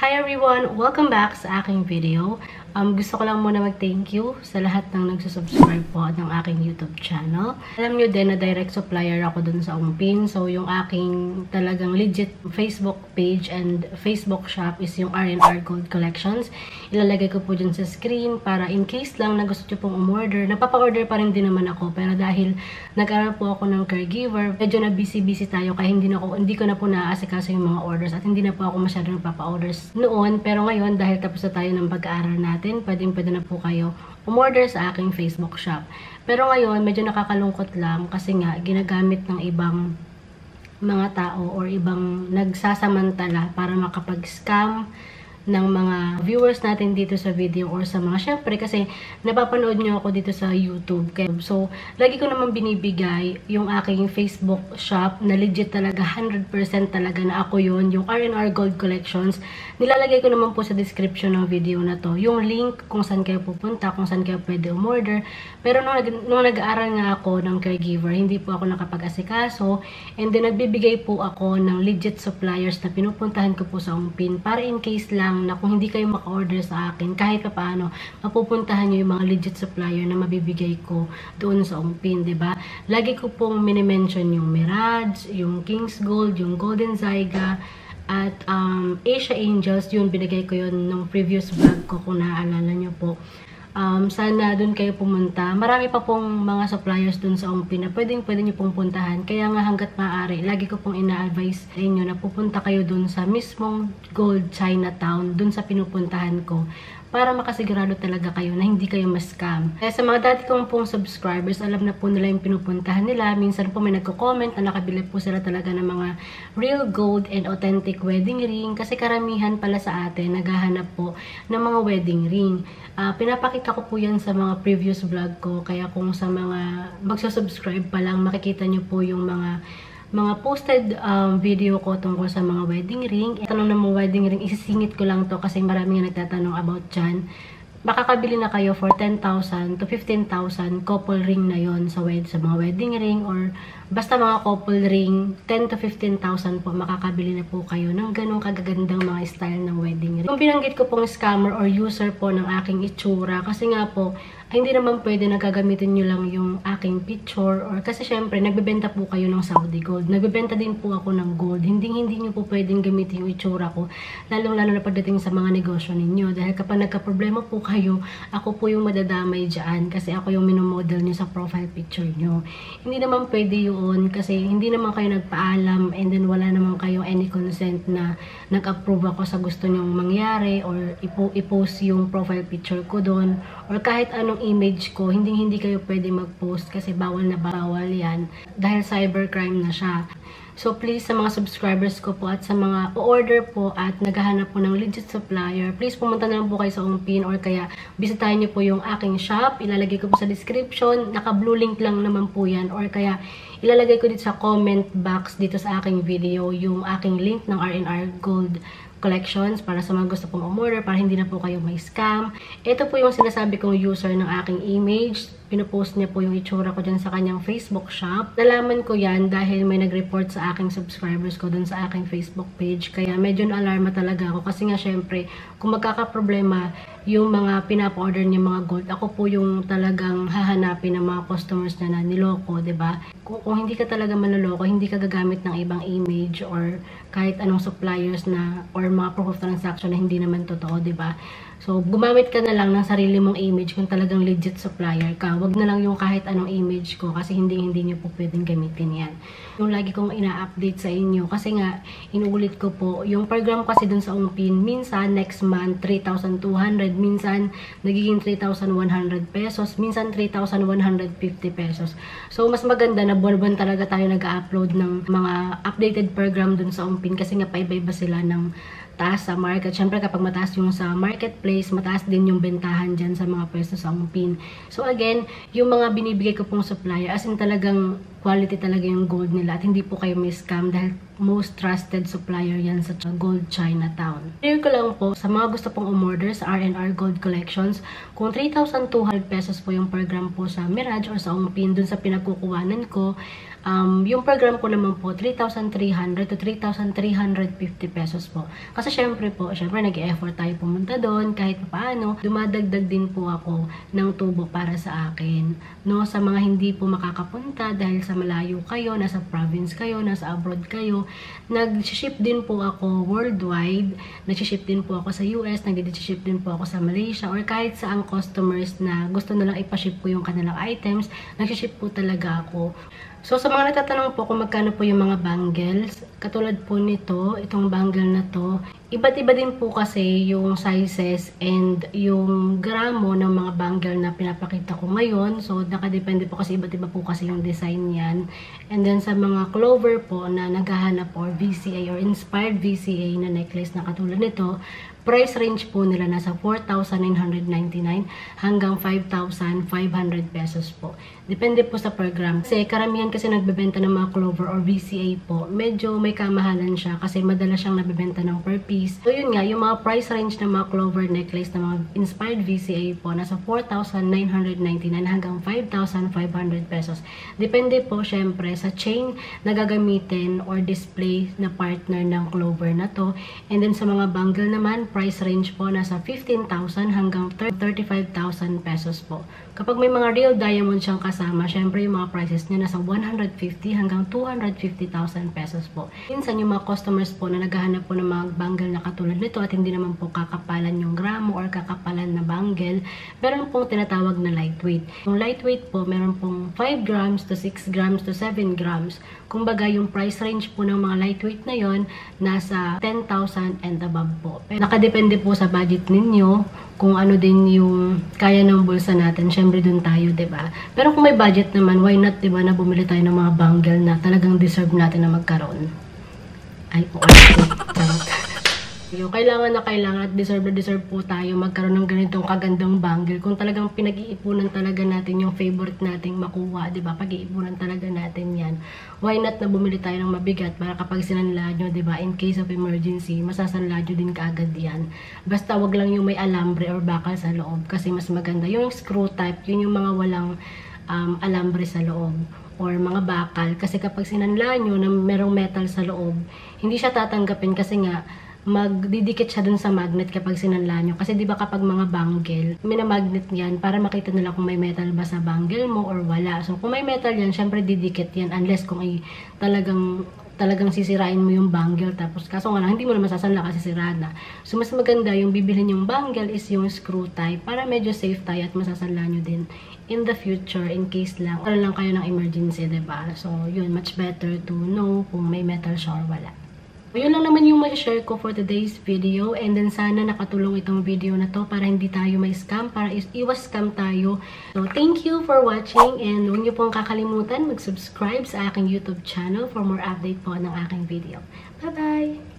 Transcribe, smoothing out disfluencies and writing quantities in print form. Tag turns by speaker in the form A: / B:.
A: Hi everyone! Welcome back sa aking video. Gusto ko lang muna mag-thank you sa lahat ng nagsusubscribe po ng aking YouTube channel. Alam nyo din na direct supplier ako dun sa Ongpin. So, yung aking talagang legit Facebook page and Facebook shop is yung R&R Gold Collections. Ilalagay ko po dyan sa screen para in case lang na gusto nyo pong umorder. Napapa-order pa rin din naman ako. Pero dahil nag-aral po ako ng caregiver, medyo na busy-busy tayo kaya hindi ko na po naaasikaso yung mga orders at hindi na po ako masyadong nagpapa-orders noon. Pero ngayon, dahil tapos na tayo ng pag-aaral natin, pwede na po kayo umorder sa aking Facebook shop. Pero ngayon, medyo nakakalungkot lang kasi nga ginagamit ng ibang mga tao or ibang nagsasamantala para makapag-scam ng mga viewers natin dito sa video or sa mga, syempre kasi napapanood nyo ako dito sa YouTube. So, lagi ko naman binibigay yung aking Facebook shop na legit talaga, 100% talaga na ako yun, yung R&R Gold Collections. Nilalagay ko naman po sa description ng video na to yung link kung saan kayo pupunta, kung saan kayo pwede umorder. Pero nung nag-aaral nga ako ng caregiver, hindi po ako nakapag-asikaso, and then nagbibigay po ako ng legit suppliers na pinupuntahan ko po sa Ongpin para in case lang na kung hindi kayo maka-order sa akin, kahit pa paano, mapupuntahan nyo yung mga legit supplier na mabibigay ko doon sa Ongpin, diba? Lagi ko pong minimension yung Mirage, yung King's Gold, yung Golden Zyga, at Asia Angels, yun, binigay ko yun nung previous vlog ko kung naaalala nyo po. Sana doon kayo pumunta. Marami pa pong mga suppliers doon sa Ongpin na pwede nyo pong puntahan. Kaya nga hanggat maaari, lagi ko pong ina-advise sa inyo na pupunta kayo doon sa mismong Gold Chinatown, doon sa pinupuntahan ko, para makasigurado talaga kayo na hindi kayo ma-scam. Kaya sa mga dati kong pong subscribers, alam na po nila yung pinupuntahan nila. Minsan po may nagko-comment na nakabili po sila talaga ng mga real gold and authentic wedding ring. Kasi karamihan pala sa atin, naghahanap po ng mga wedding ring. Pinapakita ko po yan sa mga previous vlog ko. Kaya kung sa mga magsusubscribe pa lang, makikita nyo po yung mga posted video ko tungkol sa mga wedding ring. Tanong ng mga wedding ring, isisingit ko lang to kasi marami nga nagtatanong about dyan. Makakabili na kayo for 10,000 to 15,000 couple ring na yon sa mga wedding ring, or basta mga couple ring, 10 to 15,000 po, makakabili na po kayo ng ganong kagagandang mga style ng wedding ring. Kung binanggit ko pong scammer or user po ng aking itsura, kasi nga po, ay hindi naman pwede na gagamitin nyo lang yung aking picture, or kasi syempre, nagbebenta po kayo ng Saudi gold. Nagbebenta din po ako ng gold. Hindi nyo po pwedeng gamitin yung itsura ko, lalong-lalo na pagdating sa mga negosyo ninyo. Dahil kapag nagka-problema po kayo, ako po yung madadamay dyan kasi ako yung minomodel nyo sa profile picture nyo. Hindi naman pwede yun kasi hindi naman kayo nagpaalam, and then wala naman kayong any consent na nag-approve ako sa gusto nyong mangyari, or i-post yung profile picture ko doon, or kahit anong image ko, hindi kayo pwede mag-post kasi bawal na bawal yan dahil cybercrime na siya. So please, sa mga subscribers ko po at sa mga o-order po at naghahanap po ng legit supplier, please pumunta na lang po kayo sa Ongpin, or kaya bisitahin niyo po yung aking shop. Ilalagay ko po sa description, naka-blue link lang naman po yan, or kaya ilalagay ko dito sa comment box dito sa aking video yung aking link ng R&R Gold Collections para sa mga gusto pong umorder, para hindi na po kayo may scam. Ito po yung sinasabi kong user ng aking image. Pinupost niya po yung itsura ko dyan sa kanyang Facebook shop. Nalaman ko yan dahil may nag-report sa aking subscribers ko dun sa aking Facebook page. Kaya medyo na-alarma talaga ako kasi nga syempre, kung magkakaproblema yung mga pinapa-order niya mga gold, ako po yung talagang hahanapin ng mga customers na niloko, diba? Kung hindi ka talaga manloloko, hindi ka gagamit ng ibang image or kahit anong suppliers na or mga proof of transaction na hindi naman totoo, diba? So, gumamit ka na lang ng sarili mong image kung talagang legit supplier ka. Wag na lang yung kahit anong image ko kasi hindi nyo po pwedeng gamitin yan. Yung lagi kong ina-update sa inyo kasi nga, inuulit ko po, yung program kasi dun sa Ongpin, minsan next month 3,200, minsan nagiging 3,100 pesos, minsan 3,150 pesos. So, mas maganda na buwan-buwan talaga tayo nag-upload ng mga updated program dun sa Ongpin kasi nga paiba-iba sila ng taas sa market. Siyempre, kapag mataas yung sa marketplace, mataas din yung bentahan dyan sa mga pwesto sa Ongpin. So, again, yung mga binibigay ko pong supplier, as in talagang quality talaga yung gold nila at hindi po kayo may scam dahil most trusted supplier yan sa Gold Chinatown. Clear ko lang po, sa mga gusto pong umorder sa R&R Gold Collections, kung 3,200 pesos po yung per gram po sa Mirage or sa Ongpin, dun sa pinagkukuhanan ko, yung program ko naman po, 3,300 to 3,350 pesos po. Kasi syempre nag-e-effort tayo pumunta doon, kahit paano, dumadagdag din po ako ng tubo para sa akin. No, sa mga hindi po makakapunta dahil sa malayo kayo, nasa province kayo, nasa abroad kayo, nag-ship din po ako worldwide, nag-ship din po ako sa US, nag-ship din po ako sa Malaysia, or kahit sa ang customers na gusto na lang ipaship po yung kanilang items, nag-ship po talaga ako. So, sa mga natatanong po kung magkano po yung mga bangles, katulad po nito, itong bangle na to, iba't iba din po kasi yung sizes and yung gramo ng mga bangle na pinapakita ko ngayon. So, nakadepende po kasi iba't iba po kasi yung design yan. And then, sa mga clover po na naghahanap or VCA or inspired VCA na necklace na katulad nito, price range po nila nasa 4,999 hanggang 5,500 pesos po. Depende po sa per gram. Kasi karamihan kasi nagbebenta ng mga clover or VCA po, medyo may kamahalan siya kasi madalas siyang nabebenta ng per piece. So yun nga, yung mga price range ng mga clover necklace na mga inspired VCA po, nasa 4,999 hanggang 5,500 pesos. Depende po syempre sa chain na gagamitin or display na partner ng clover na to. And then sa mga bangle naman, price range po nasa 15,000 hanggang 35,000 pesos po. Kapag may mga real diamond siyang kasama, syempre yung mga prices niya nasa 150 hanggang 250,000 pesos po. Minsan yung mga customers po na naghahanap po ng mga bangle na katulad nito at hindi naman po kakapalan yung gramo or kakapalan na bangle, meron pong tinatawag na lightweight. Yung lightweight po, meron pong 5 grams to 6 grams to 7 grams. Kumbaga, yung price range po ng mga lightweight na yon nasa 10,000 and above po. Nakadepende po sa budget ninyo kung ano din yung kaya ng bulsa natin. Syempre dun tayo, 'di ba? Pero kung may budget naman, why not, 'di ba, na bumili tayo ng mga bangle na talagang deserve natin na magkaroon. Ay, kailangan at deserve po tayo magkaroon ng ganitong kagandang bangle. Kung talagang pinag-iipunan talaga natin yung favorite nating makuha, di ba? Pag-iipunan talaga natin yan. Why not na bumili tayo ng mabigat para kapag sinanla nyo, di ba? In case of emergency, masasanla nyo din kaagad yan. Basta wag lang yung may alambre or bakal sa loob kasi mas maganda. Yung screw type, yun yung mga walang alambre sa loob or mga bakal. Kasi kapag sinanla nyo na merong metal sa loob, hindi siya tatanggapin kasi nga magdidikit siya dun sa magnet kapag sinanla nyo. Kasi di ba kapag mga bangle, minamagnet yan para makita nila kung may metal ba sa bangle mo or wala. So kung may metal yan, syempre didikit yan unless kung ay talagang sisirain mo yung bangle. Tapos kaso nga lang, hindi mo na masasanla kasi sira na. So mas maganda yung bibilhin yung bangle is yung screw type para medyo safe tayo at masasanla nyo din in the future in case lang kayo ng emergency, diba? So yun, much better to know kung may metal siya or wala. Yun lang naman yung ma-share ko for today's video, and then sana nakatulong itong video na to para hindi tayo may scam, para iwas scam tayo. So thank you for watching, and huwag niyo pong kakalimutan mag-subscribe sa aking YouTube channel for more update po ng aking video. Bye-bye!